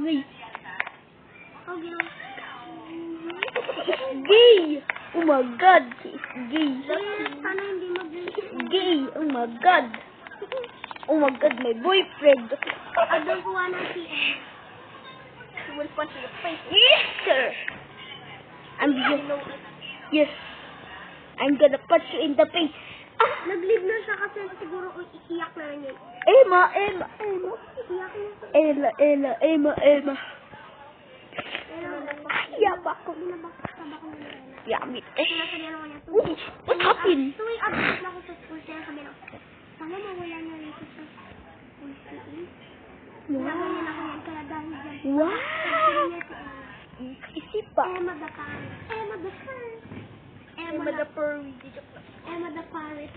Gay. Oh, ginawa. Gay! Oh my God! She is gay. Sana hindi Gay! Oh my God! Oh my God, my boyfriend! I don't wanna see it. She will punch you in the face. Yes, sir! Yes. I'm gonna punch you in the face. Nag-leave na siya kasi siguro iiyak na rin yun. Emma! Iyak na siya. Emma. Iyak ako. Binabakasaba ko nila. Yummy. Sinasabihan ako niya. Uy, what happened? Tuwing update na ako sa school, kaya sabi na, sana mawala na rin sa school PE. Sinaganyan ako yan, kaya dahil dyan. Wow! Sabi niya si Isip pa. Emma the Parrot. Emma the Parrot. Emma the Furry. Emma the Parrot.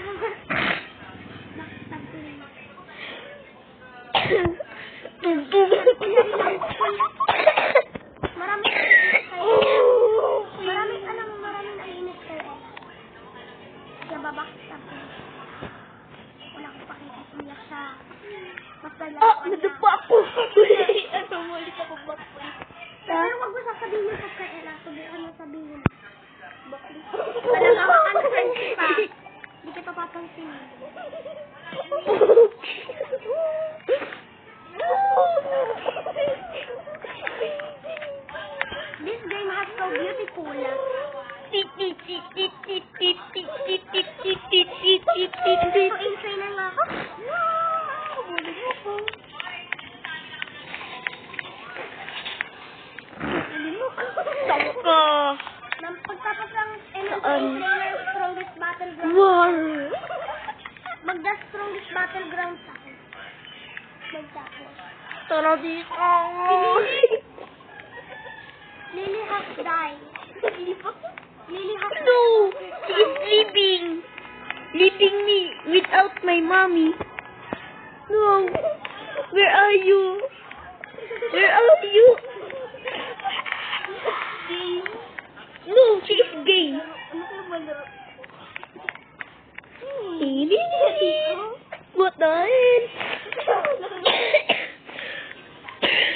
Backstab ko rin. Maraming naiinit kayo. Kaya babackstab ko. Wala ko pakita. Umiyak siya. Basta lang Ah! Nadapa ako! Ano mo ulit ako bakit? Pero wag mo sasabihin yung pagkaila. Subukan mo sabihin. Talaga maka-friendship pa. Hindi kita papansin. This game has so beautiful. Intro na nga ako. Saka! Nang pagtapos ng Saan? strongest battleground. War! Magda strongest battleground sa akin. Magtapos. Tara dito! Lily has died. Lily has No! She is leaving! Leaving me without my mommy. No! Where are you? Where are you? No, she is gay. What the hell?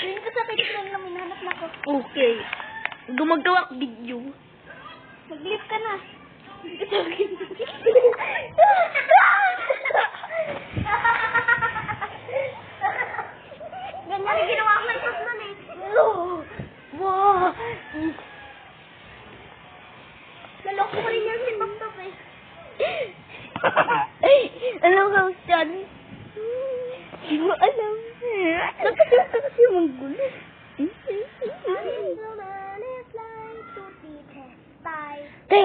Tingin ko sa picture lang, minanap na ko. Okay. Gumagawa ko video. Nag-lift ka na. Ganyan yung ginawa ko ng tos nun eh. No! Wow! Naloko ko rin yan si Baktok eh. Alam ka dyan? Hindi mo alam. Nakasita kasi mong gulo. Te!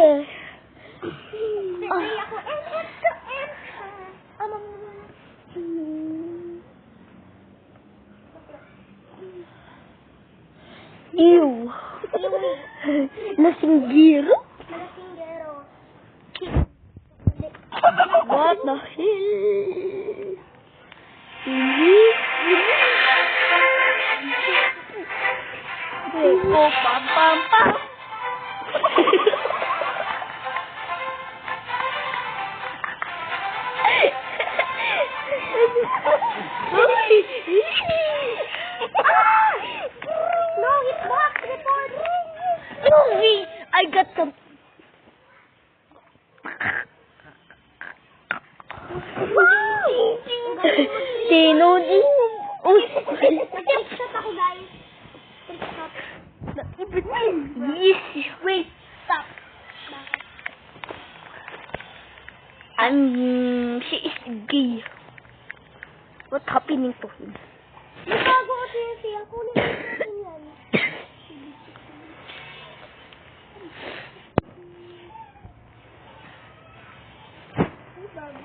Say ako, Ew! Lasinggiro? Malasinggero. What the hell? Oh, pam pam pam. No, it's back. Recording. Movie! I got some. Sino din? Nag-trickshot ako, guys. Trickshot. Yes, wait. Stop. Bakit? She is gay. What's happening to him? Nagbago ko siya. Kunin mo natin yan. Bago.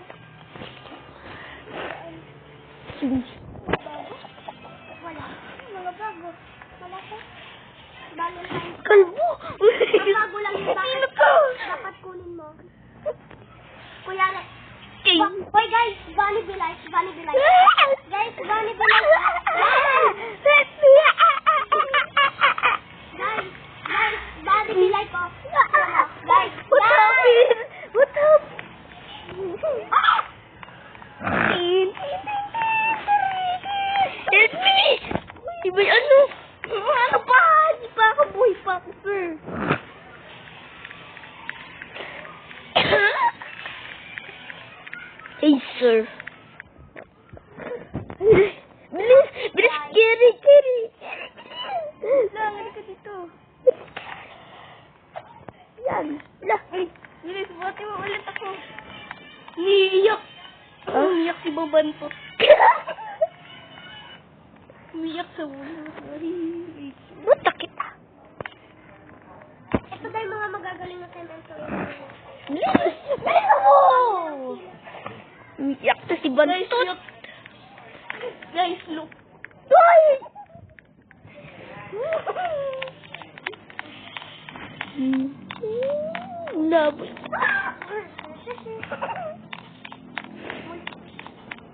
Wala. Mga bago. Wala ko. Valentine's. Kalbo! Ang bago lang yung bakit. Dapat kunin mo. Kuya, King. Hoy guys, Bunny be like. Guys, Bunny be like. Guys, Bunny be like. Guys, What happened? What happened? Ah! Help me! Iba'y ano? Ano pa? Hindi pa ako buhay pa ako, sir. Hey, sir. Bilis! Bilis! Kiri! Kiri! Lang, ka dito. Yan. Wala. Bilis, buhati mo ulit ako. Umiiyak. Umiyak si Babantot. Umiyak sa ulo. Sorry. Buta kita. Ito dahil mga magagaling na sentence. Bilis! Bilis mo! Umiiyak na si Bantot. Guys, look. Ay! Laboy.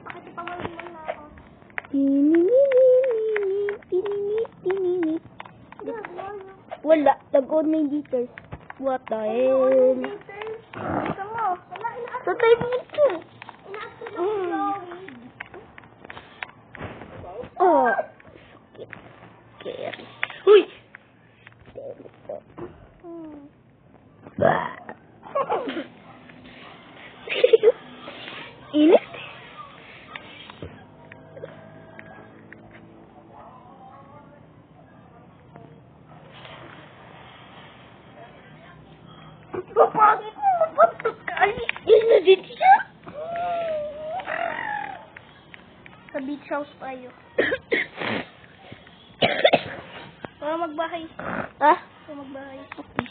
Bakit ipamaliman na ako? Wala. Nag-on na yung liters. What the hell? Ito mo. Wala, inaas Sa tayo mo ito. inaas ko na Chloe. Oh. Sakit. Keri. Uy! Bah. Init. Bakit mo mapatok ka? Alis yun na din siya. Sa beach house tayo. Para magbahay. Ah? Para magbahay. Okay.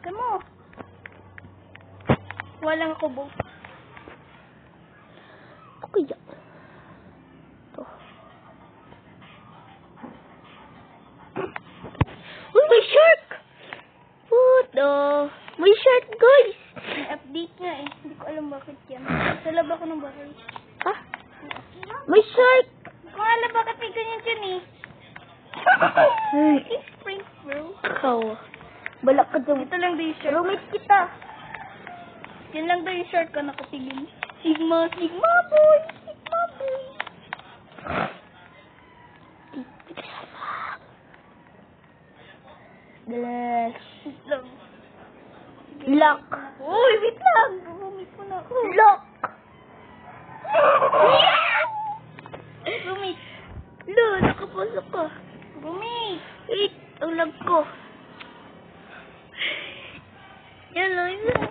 Ito mo. Walang kubo. Okay yan. Ito. Uy, may shark! What the? May shark, guys! May update nga eh. Hindi ko alam bakit yan. Sa lab ako ng bahay. Ha? May shark! Hindi ko alam bakit may ganyan dyan eh. Hey, Spring bro. ikaw. Balak ka dyan. Ito lang daw yung shirt. Roommate kita. Yan lang daw yung shirt ka nakatingin. Sigma, Sigma boy! Sigma boy! Bless. Wait lang. Lock. Uy, wait lang! Roommate ko na ako. Lock. Roommate. Lo, nakapasok ka. Roommate. Wait, ang lag ko. Yan lang, yan.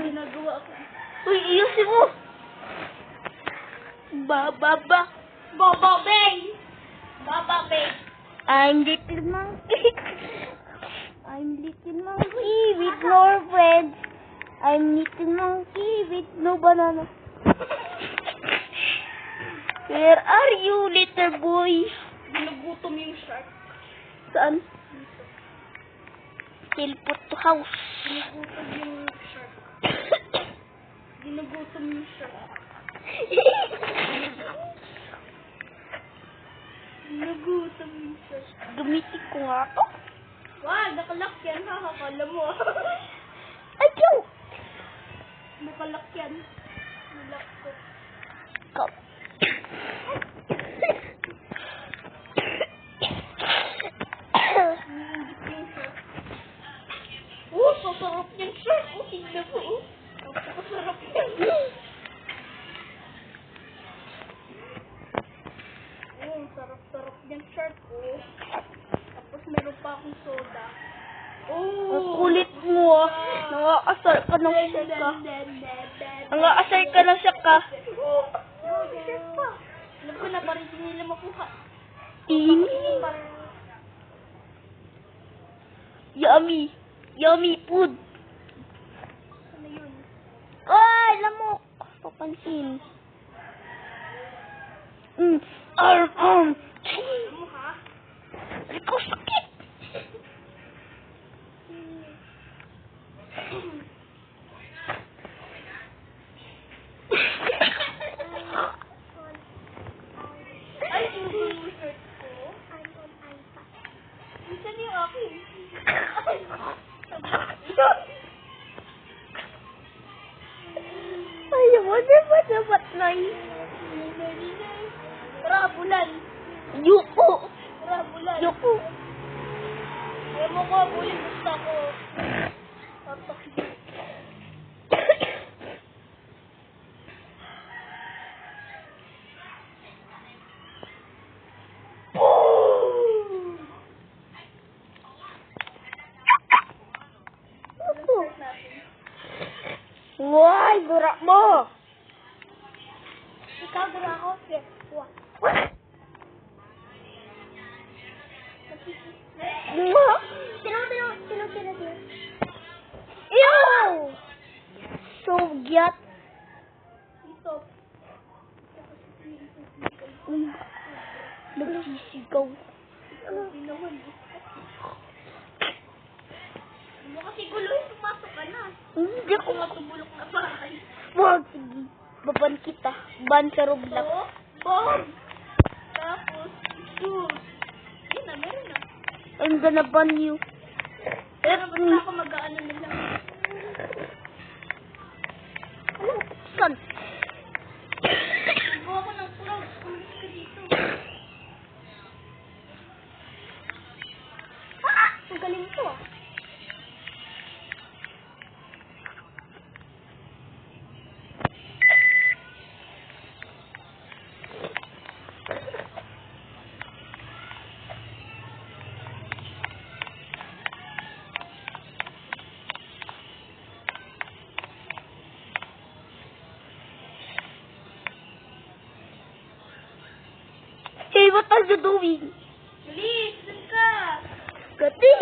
Ginagawa ko. Uy, iyosin mo. Baba. Baba Bay! Baba Bay! I'm little monkey. I'm little monkey with no friends. I'm little monkey with no banana. Where are you, little boy? Ginugutom yung shark. Saan? Teleport to house. Ginugutom yung shark. Ginugutom yung shark. Ginugutom yung shark. Gamitin ko nga to. Wow, nakalak yan. Kala mo. Ayaw! Nakalak yan. Nalak ko. Ikaw. Nangingit yung shark. Oh, sasarap yung shark. Oh, tignan mo. Oh. Napakasarap yan. Oh, sarap-sarap yung shark. Oh. Tapos meron pa akong soda. Oh, Ang kulit mo, ah. Nangaasar ka ng siya ka. Nangaasar ka ng siya ka. Oh, shark pa. Alam ko na, parang hindi nila makuha. Ini. Yummy. Yummy food. Ano yun? Ay, lamok. Papansin. Arm. Ano ha? Ikaw sakit. Ay, yung shirt ko. Minsan yung akin. Ay, dapat na yun. Tara, pulan. Yuko. ako. Ayaw mo ko, bully gusto ako. Why, dura mo? Ikaw, dura ako. Yes. What? Sino? Ew! So, gyat. Ito. Nagsisigaw. Hindi naman. Ano kasi guloy, pumasok ka na. Hindi Ako ko. nga tumulok na bahay. Wag, sige. Baban kita. Ban sa Roblox. So, bomb. Tapos, shoot. Yun na, meron na. I'm gonna ban you. Pero basta ako mag-ano na lang. Son. Gawa ko ng cloud. Ulit ka dito. Ang galing to ah. Hey, what are you doing? Bilis, dun ka. Gati.